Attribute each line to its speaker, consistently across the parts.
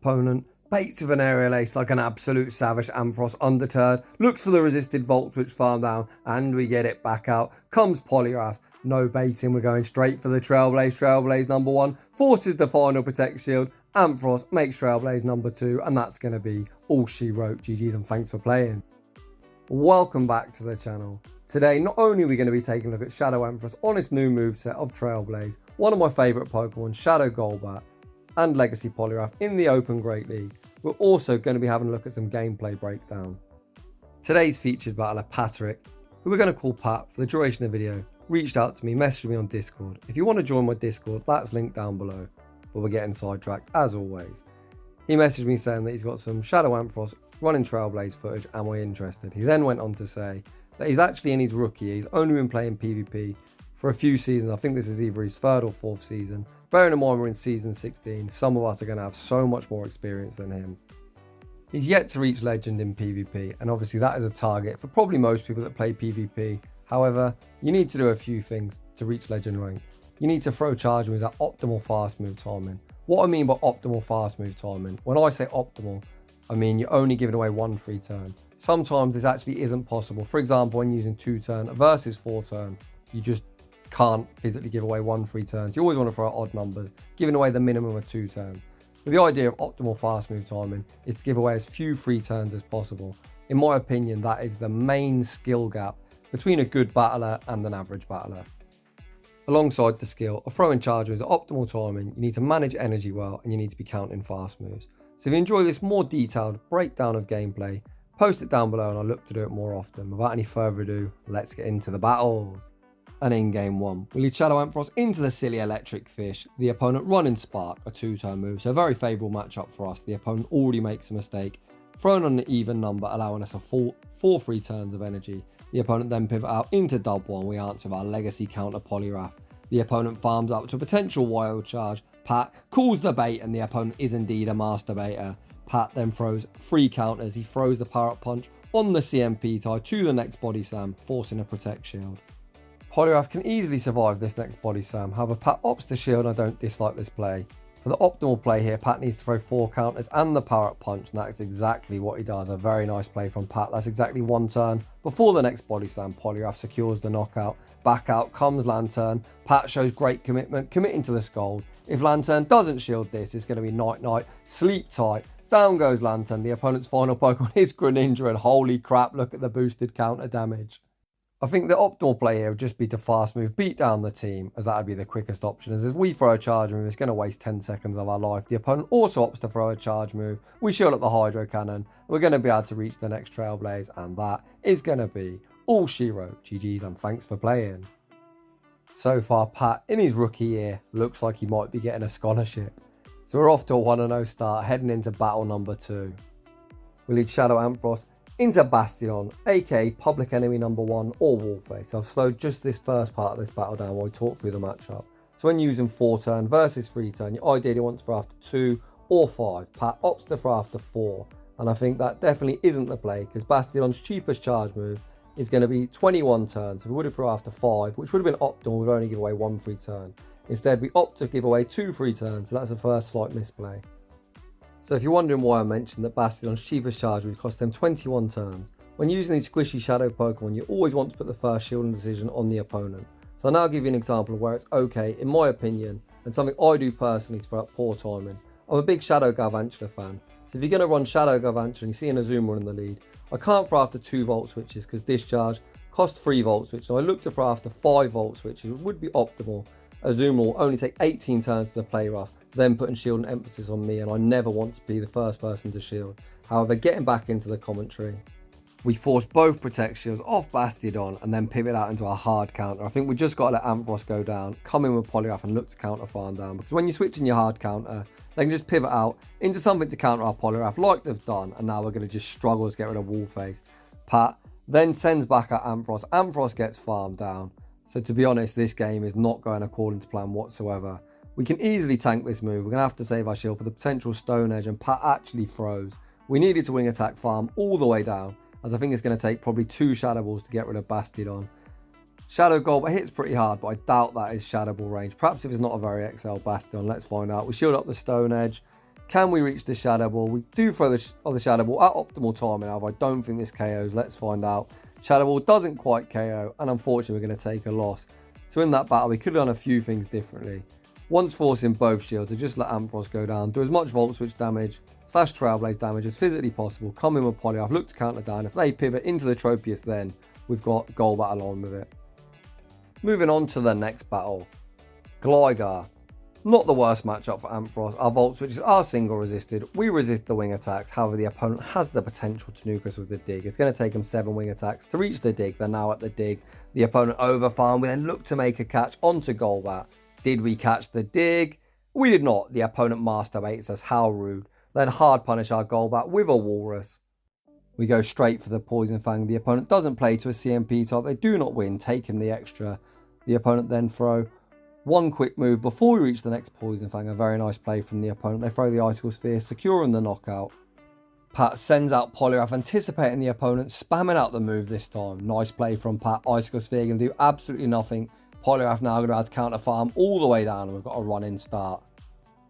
Speaker 1: Opponent baits with an aerial ace like an absolute savage. Ampharos undeterred, looks for the resisted Volt Switch farm down, and we get it back out. Comes poliwrath, no baiting, we're going straight for the Trailblaze. Trailblaze number 1 forces the final Protect Shield. Ampharos makes Trailblaze number 2, and that's going to be all she wrote. GG's and thanks for playing. Welcome back to the channel. Today, not only are we going to be taking a look at Shadow Ampharos on its new moveset of Trailblaze, one of my favourite Pokemon, Shadow Golbat, and Legacy Poliwrath in the Open Great League, we're also going to be having a look at some gameplay breakdown. Today's featured battler, Patrick, who we're going to call Pat for the duration of the video, reached out to me, messaged me on Discord. If you want to join my Discord, that's linked down below, but we're getting sidetracked as always. He messaged me saying that he's got some Shadow Ampharos running Trailblaze footage, am I interested? He then went on to say that he's actually in his rookie year. He's only been playing PvP for a few seasons. I think this is either his 3rd or 4th season. Bearing in mind we're in season 16, some of us are going to have so much more experience than him. He's yet to reach Legend in PvP, and obviously that is a target for probably most people that play PvP. However, you need to do a few things to reach Legend rank. You need to throw charge moves at optimal fast move timing. What I mean by optimal fast move timing, when I say optimal, I mean you're only giving away 1 free turn. Sometimes this actually isn't possible. For example, when using 2 turn versus 4 turn, you just can't physically give away 1 free turns. You always want to throw out odd numbers, giving away the minimum of 2 turns. But the idea of optimal fast move timing is to give away as few free turns as possible. In my opinion, that is the main skill gap between a good battler and an average battler. Alongside the skill of throwing charge moves at optimal timing, you need to manage energy well, and you need to be counting fast moves. So if you enjoy this more detailed breakdown of gameplay, post it down below and I'll look to do it more often. Without any further ado, let's get into the battles. And in game 1, we lead Shadow Ampharos into the silly electric fish, the opponent running Spark, a 2-turn move, so a very favourable matchup for us. The opponent already makes a mistake, thrown on an even number, allowing us a full 4 free turns of energy. The opponent then pivot out into dub 1, we answer with our legacy counter poliwrath. The opponent farms up to a potential wild charge. Pat calls the bait, and the opponent is indeed a master baiter. Pat then throws 3 counters. He throws the power up punch on the CMP tie to the next body slam, forcing a Protect Shield. Poliwrath can easily survive this next body slam, however Pat opts to shield and I don't dislike this play. For the optimal play here, Pat needs to throw 4 counters and the power up punch, and that's exactly what he does. A very nice play from Pat. That's exactly 1 turn before the next body slam. Poliwrath secures the knockout. Back out comes Lantern. Pat shows great commitment, committing to the Scold. If Lantern doesn't shield this, it's going to be night, sleep tight. Down goes Lantern. The opponent's final Pokemon is Greninja, and holy crap, look at the boosted counter damage. I think the optimal play here would just be to fast move, beat down the team, as that would be the quickest option. As if we throw a charge move, it's going to waste 10 seconds of our life. The opponent also opts to throw a charge move. We shield up the Hydro Cannon, and we're going to be able to reach the next Trailblaze, and that is going to be all she wrote. GG's and thanks for playing. So far, Pat, in his rookie year, looks like he might be getting a scholarship. So we're off to a 1-0 start, heading into battle number 2. We lead Shadow Ampharos into Bastion, aka public enemy number 1 or Wallface. So I've slowed just this first part of this battle down while we talk through the matchup. So when using 4 turn versus 3 turn, you ideally want to throw after 2 or 5. Pat opts to throw after 4, and I think that definitely isn't the play, because Bastion's cheapest charge move is going to be 21 turns. So we would have thrown after 5, which would have been optimal. We'd only give away 1 free turn. Instead, we opt to give away 2 free turns, so that's the first slight misplay. So if you're wondering why I mentioned that Bastion's cheapest charge would cost them 21 turns, when using these squishy shadow Pokemon, you always want to put the first shielding decision on the opponent. So I'll now give you an example of where it's okay, in my opinion, and something I do personally to throw up poor timing. I'm a big Shadow Galvantula fan, so if you're going to run Shadow Galvantula and you see an Azumarill in the lead, I can't throw after 2 Volt Switches because discharge costs 3 Volt Switches, so I look to throw after 5 Volt Switches, which would be optimal. Azumarill will only take 18 turns to play rough, then putting shield and emphasis on me, and I never want to be the first person to shield. However, getting back into the commentary, we force both Protect Shields off Bastion and then pivot out into a hard counter. I think we just got to let Ampharos go down, come in with Poliwrath and look to counter farm down, because when you're switching your hard counter, they can just pivot out into something to counter our Poliwrath like they've done, and now we're going to just struggle to get rid of Wallface. Pat then sends back at Ampharos. Ampharos gets farmed down. So to be honest, this game is not going according to plan whatsoever. We can easily tank this move. We're going to have to save our shield for the potential Stone Edge, and Pat actually froze. We needed to wing attack farm all the way down, as I think it's going to take probably 2 Shadow Balls to get rid of Bastion. Shadow Golbat hits pretty hard, but I doubt that is Shadow Ball range. Perhaps if it's not a very XL Bastion, let's find out. We shield up the Stone Edge. Can we reach the Shadow Ball? We do throw the Shadow Ball at optimal timing. However, I don't think this KOs. Let's find out. Shadow Ball doesn't quite KO, and unfortunately, we're going to take a loss. So in that battle, we could have done a few things differently. Once forcing both shields to just let Ampharos go down, do as much Volt Switch damage / Trailblaze damage as physically possible, come in with poliwrath, look to counter down. If they pivot into the Tropius, then we've got golbat along with it. Moving on to the next battle. Legaue. Not the worst matchup for Ampharos. Our Volt Switches are single resisted. We resist the wing attacks. However, the opponent has the potential to nuke us with the dig. It's going to take them 7 wing attacks to reach the dig. They're now at the dig. The opponent overfarm. We then look to make a catch onto golbat. Did we catch the dig? We did not. The opponent masturbates us. How rude. Then hard punish our golbat with a walrus. We go straight for the poison fang. The opponent doesn't play to a CMP type. They do not win, taking the extra. The opponent then throw one quick move before we reach the next poison fang. A very nice play from the opponent. They throw the icicle sphere, securing the knockout. Pat sends out poliwrath, anticipating the opponent, spamming out the move this time. Nice play from Pat. Icicle sphere going to do absolutely nothing. Poliwrath now going to have to counter farm all the way down, and we've got a run in start.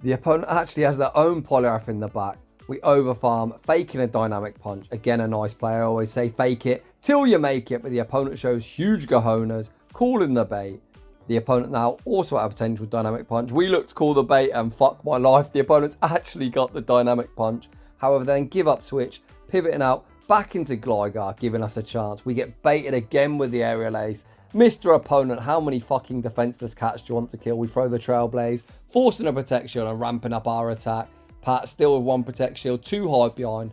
Speaker 1: The opponent actually has their own poliwrath in the back. We overfarm, faking a dynamic punch. Again, a nice play. I always say fake it till you make it, but the opponent shows huge cojones, calling the bait. The opponent now also had a potential dynamic punch. We look to call the bait and fuck my life. The opponent's actually got the dynamic punch. However, then give up switch, pivoting out back into Legaue, giving us a chance. We get baited again with the aerial ace. Mr. Opponent, how many fucking defenseless cats do you want to kill? We throw the Trailblaze, forcing a Protect Shield and ramping up our attack. Pat still with 1 Protect Shield, 2 hide behind.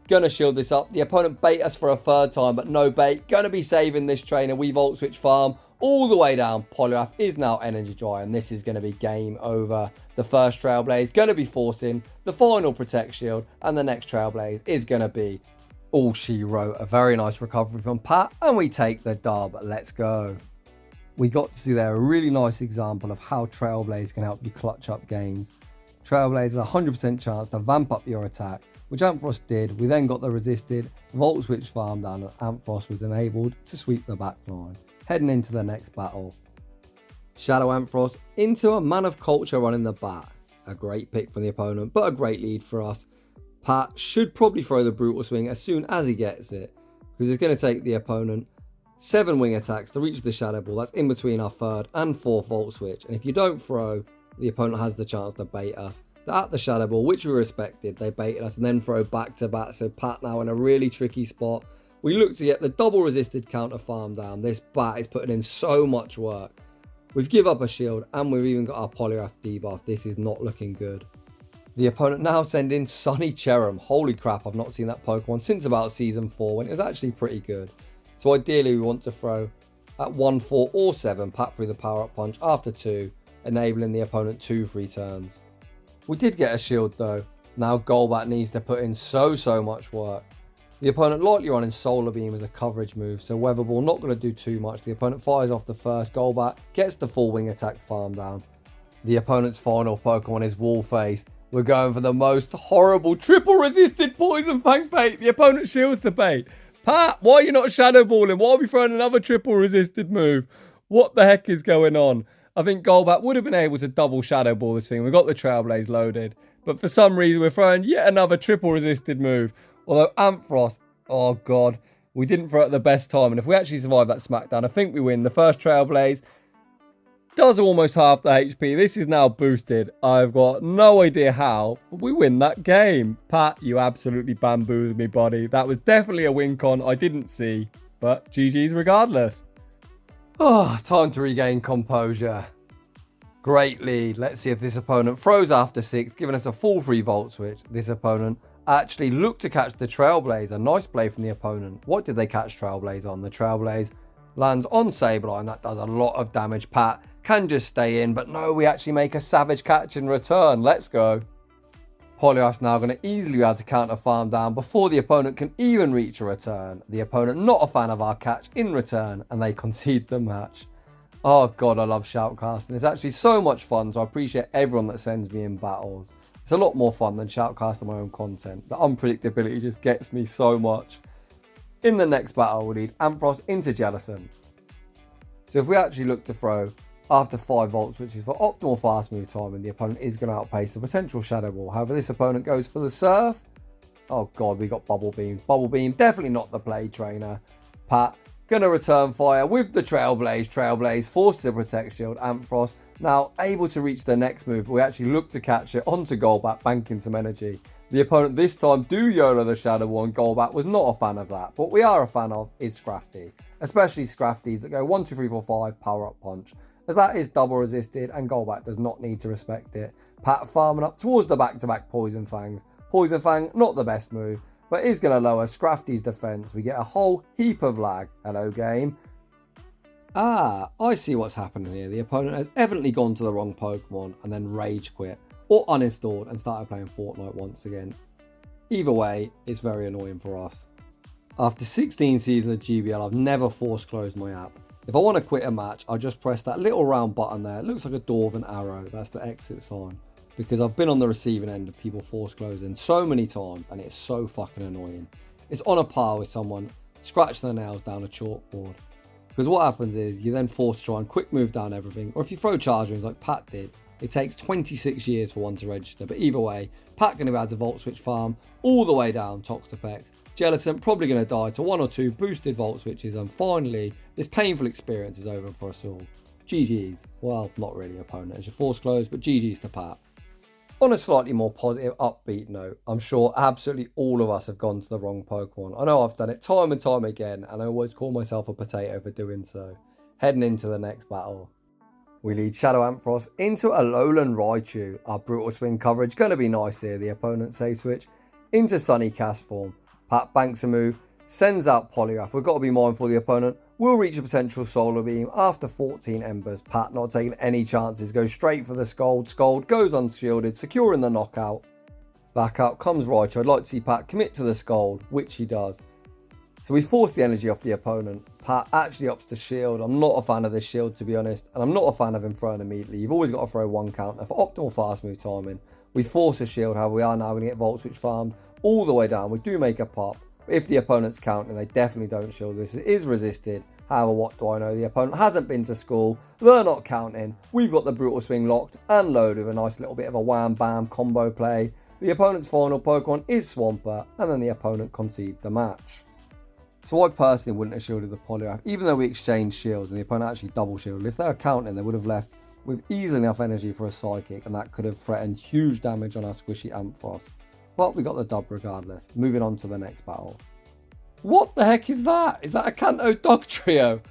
Speaker 1: Gonna shield this up. The opponent bait us for a 3rd time, but no bait. Gonna be saving this trainer. We Volt Switch farm all the way down. Poliwrath is now energy dry, and this is going to be game over. The first Trailblaze going to be forcing the final Protect Shield, and the next Trailblaze is going to be all she wrote. A very nice recovery from Pat, and we take the dub. Let's go. We got to see there a really nice example of how Trailblaze can help you clutch up games. Trailblaze has a 100% chance to vamp up your attack, which Ampharos did. We then got the resisted Volt Switch farm down, and Ampharos was enabled to sweep the back line. Heading into the next battle. Shadow Ampharos into a Man of Culture running the bat. A great pick from the opponent, but a great lead for us. Pat should probably throw the Brutal Swing as soon as he gets it, because it's going to take the opponent 7 wing attacks to reach the Shadow Ball. That's in between our 3rd and 4th Volt Switch, and if you don't throw, the opponent has the chance to bait us. They're at the Shadow Ball, which we respected. They baited us and then throw back to back, so Pat now in a really tricky spot. We look to get the double resisted counter farm down. This bat is putting in so much work. We've give up a shield, and we've even got our poliwrath debuff. This is not looking good. The opponent now send in Sunny Cherrim. Holy crap, I've not seen that Pokemon since about Season 4, when it was actually pretty good. So ideally, we want to throw at 1, 4, or 7, Pat through the power-up punch after 2, enabling the opponent 2 free turns. We did get a shield though. Now Golbat needs to put in so much work. The opponent lightly running Solar Beam as a coverage move, so Weather Ball not going to do too much. The opponent fires off the first Golbat, gets the full wing attack farm down. The opponent's final Pokemon is Wallface. We're going for the most horrible triple resisted Poison Fang bait. The opponent shields the bait. Pat, why are you not Shadow Balling? Why are we throwing another triple resisted move? What the heck is going on? I think Golbat would have been able to double Shadow Ball this thing. We've got the Trailblaze loaded, but for some reason we're throwing yet another triple resisted move. Although Ampharos, oh god, we didn't throw it at the best time. And if we actually survive that smackdown, I think we win. The first Trailblaze does almost half the HP. This is now boosted. I've got no idea how, but we win that game. Pat, you absolutely bamboozled me, buddy. That was definitely a win con I didn't see, but GG's regardless. Oh, time to regain composure. Great lead. Let's see if this opponent throws after 6, giving us a full free Volt Switch. This opponent actually looked to catch the Trailblaze. A nice play from the opponent. What did they catch Trailblaze on? The Trailblaze lands on Sableye, and that does a lot of damage. Pat can just stay in, but no, we actually make a savage catch in return. Let's go. Poliwrath's now going to easily be able to counter farm down before the opponent can even reach a return. The opponent not a fan of our catch in return, and they concede the match. Oh god, I love shoutcasting. It's actually so much fun, so I appreciate everyone that sends me in battles. It's a lot more fun than shoutcasting my own content. The unpredictability just gets me so much. In the next battle, we'll lead Ampharos into Jellicent. So if we actually look to throw After 5 volts, which is for optimal fast move time, and the opponent is going to outpace the potential Shadow Ball. However, this opponent goes for the Surf. Oh god, we got Bubble Beam. Bubble Beam, definitely not the play trainer. Pat, going to return fire with the Trailblaze. Trailblaze forces a Protect Shield. Ampharos now able to reach the next move. We actually look to catch it onto Golbat, banking some energy. The opponent this time do YOLO the Shadow Ball, and Golbat was not a fan of that. But what we are a fan of is Scrafty. Especially Scrafties that go 1, 2, 3, 4, 5, power up punch. As that is double resisted and Golbat does not need to respect it. Pat farming up towards the back-to-back Poison Fangs. Poison Fang, not the best move, but is going to lower Scrafty's defense. We get a whole heap of lag. Hello, game. Ah, I see what's happening here. The opponent has evidently gone to the wrong Pokemon and then rage quit or uninstalled and started playing Fortnite once again. Either way, it's very annoying for us. After 16 seasons of GBL, I've never force closed my app. If I want to quit a match, I'll just press that little round button there. It looks like a door with an arrow. That's the exit sign. Because I've been on the receiving end of people force closing so many times, and it's so fucking annoying. It's on a par with someone scratching their nails down a chalkboard. Because what happens is you're then forced to try and quick move down everything, or if you throw charge moves like Pat did, it takes 26 years for one to register. But either way, Pat going to add a Volt Switch farm all the way down Toxapex. Gelatin probably going to die to 1 or 2 boosted Volt Switches, and finally, this painful experience is over for us all. GG's. Well, not really opponent as your force close, but GG's to Pat. On a slightly more positive, upbeat note, I'm sure absolutely all of us have gone to the wrong Pokemon. I know I've done it time and time again, and I always call myself a potato for doing so. Heading into the next battle. We lead Shadow Ampharos into a Alolan Raichu. Our Brutal Swing coverage going to be nice here. The opponent say switch into Sunny Cast form. Pat banks a move, sends out poliwrath. We've got to be mindful the opponent will reach a potential Solar Beam after 14 Embers. Pat not taking any chances, goes straight for the Scald. Scald goes unshielded, securing the knockout. Back out comes Raichu. I'd like to see Pat commit to the Scald, which he does. So we force the energy off the opponent. Pat actually opts to shield. I'm not a fan of this shield, to be honest, and I'm not a fan of him throwing immediately. You've always got to throw one counter for optimal fast move timing. We force a shield, however we are now going to get Volt Switch farmed all the way down. We do make a pop. But if the opponent's counting, they definitely don't shield this. It is resisted. However, what do I know? The opponent hasn't been to school. They're not counting. We've got the Brutal Swing locked and loaded with a nice little bit of a wham-bam combo play. The opponent's final Pokemon is Swampert, and then the opponent conceded the match. So I personally wouldn't have shielded the Poliwrath, even though we exchanged shields and the opponent actually double shielded. If they were counting, they would have left with easily enough energy for a Psychic, and that could have threatened huge damage on our squishy Ampharos. But we got the dub regardless. Moving on to the next battle. What the heck is that? Is that a Kanto Dugtrio?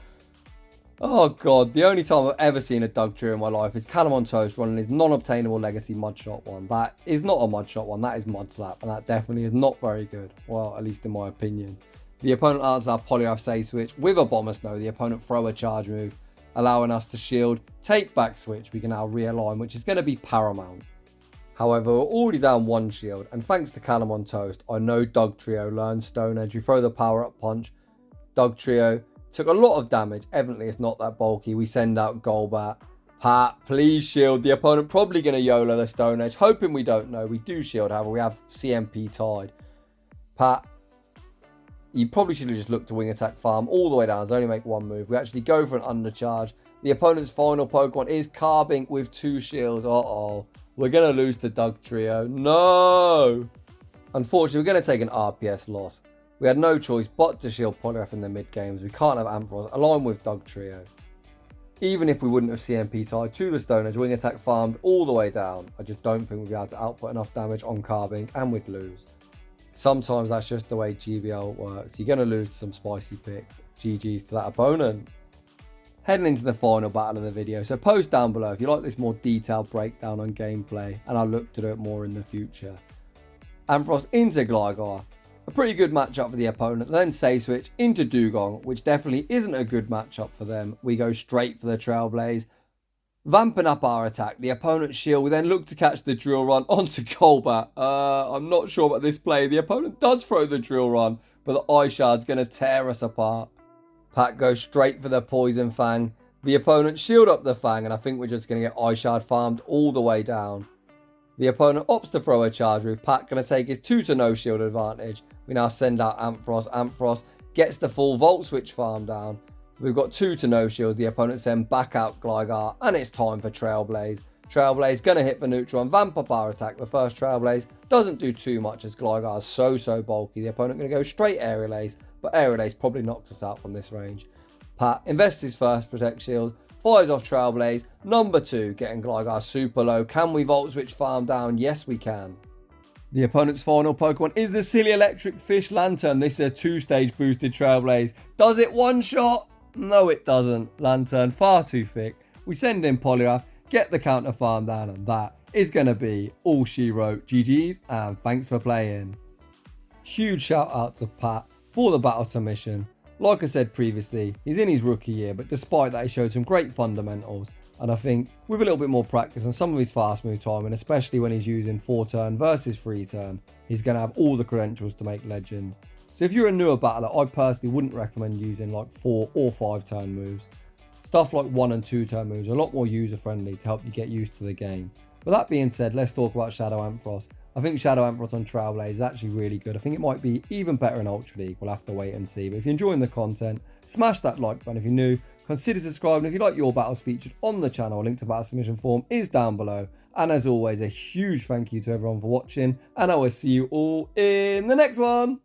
Speaker 1: Oh god, the only time I've ever seen a Dugtrio in my life is Calamon Toast running his non-obtainable Legacy Mudshot one. That is not a Mudshot one, that is Mud Slap, and that definitely is not very good. Well, at least in my opinion. The opponent answers our Poliwrath Say Switch with a Bomber Snow. The opponent throw a charge move, allowing us to shield, take back switch. We can now realign, which is going to be paramount. However, we're already down one shield, and thanks to Calamon Toast, I know Dugtrio learns Stone Edge. We throw the power up punch. Dugtrio took a lot of damage. Evidently, it's not that bulky. We send out Golbat. Pat, please shield. The opponent probably going to YOLO the Stone Edge, hoping we don't know. We do shield, however, we have CMP tied. Pat, you probably should have just looked to wing attack farm all the way down. Let's only make one move. We actually go for an undercharge. The opponent's final Pokemon is Carbink with 2 shields. Uh-oh. We're going to lose to Dugtrio. No! Unfortunately, we're going to take an RPS loss. We had no choice but to shield Poliwrath in the mid-games. We can't have Ampharos along with Dugtrio. Even if we wouldn't have CMP tied to the Stone Edge, wing attack farmed all the way down, I just don't think we'd be able to output enough damage on Carbink and we'd lose. Sometimes that's just the way GBL works. You're going to lose to some spicy picks. GG's to that opponent. Heading into the final battle of the video, so post down below if you like this more detailed breakdown on gameplay, and I'll look to do it more in the future. Ampharos into Gligar, a pretty good matchup for the opponent, then Say Switch into Dugong, which definitely isn't a good matchup for them. We go straight for the Trailblaze, vamping up our attack. The opponent's shield, we then look to catch the Drill Run onto Golbat. I'm not sure about this play. The opponent does throw the Drill Run, but the Ice Shard's going to tear us apart. Pat goes straight for the Poison Fang. The opponent shield up the Fang, and I think we're just going to get Ice Shard farmed all the way down. The opponent opts to throw a charge move. Pat going to take his 2-0 shield advantage. We now send out Ampharos. Ampharos gets the full Volt Switch farm down. We've got 2 to no shields. The opponents then back out Gligar, and it's time for Trailblaze. Trailblaze going to hit for neutral and vamp up our attack. The first Trailblaze doesn't do too much as Gligar is so bulky. The opponent going to go straight Aerial Ace, but Aerial Ace probably knocks us out from this range. Pat invests his first Protect Shield, fires off Trailblaze. Number 2, getting Gligar super low. Can we Volt Switch farm down? Yes, we can. The opponent's final Pokemon is the silly electric fish Lantern. This is a 2-stage boosted Trailblaze. Does it one-shot? No, it doesn't. Lantern, far too thick. We send in Poliwrath, get the counter farm down, and that is going to be all she wrote. GG's, and thanks for playing. Huge shout out to Pat for the battle submission. Like I said previously, he's in his rookie year, but despite that, he showed some great fundamentals. And I think with a little bit more practice and some of his fast move timing, especially when he's using 4-turn versus 3-turn, he's going to have all the credentials to make legend. So if you're a newer battler, I personally wouldn't recommend using like 4 or 5-turn moves. Stuff like 1 and 2-turn moves are a lot more user friendly to help you get used to the game. But that being said, let's talk about Shadow Ampharos. I think Shadow Ampharos on Trailblaze is actually really good. I think it might be even better in Ultra League. We'll have to wait and see. But if you're enjoying the content, smash that like button. If you're new, consider subscribing. If you like your battles featured on the channel, a link to battle submission form is down below. And as always, a huge thank you to everyone for watching. And I will see you all in the next one.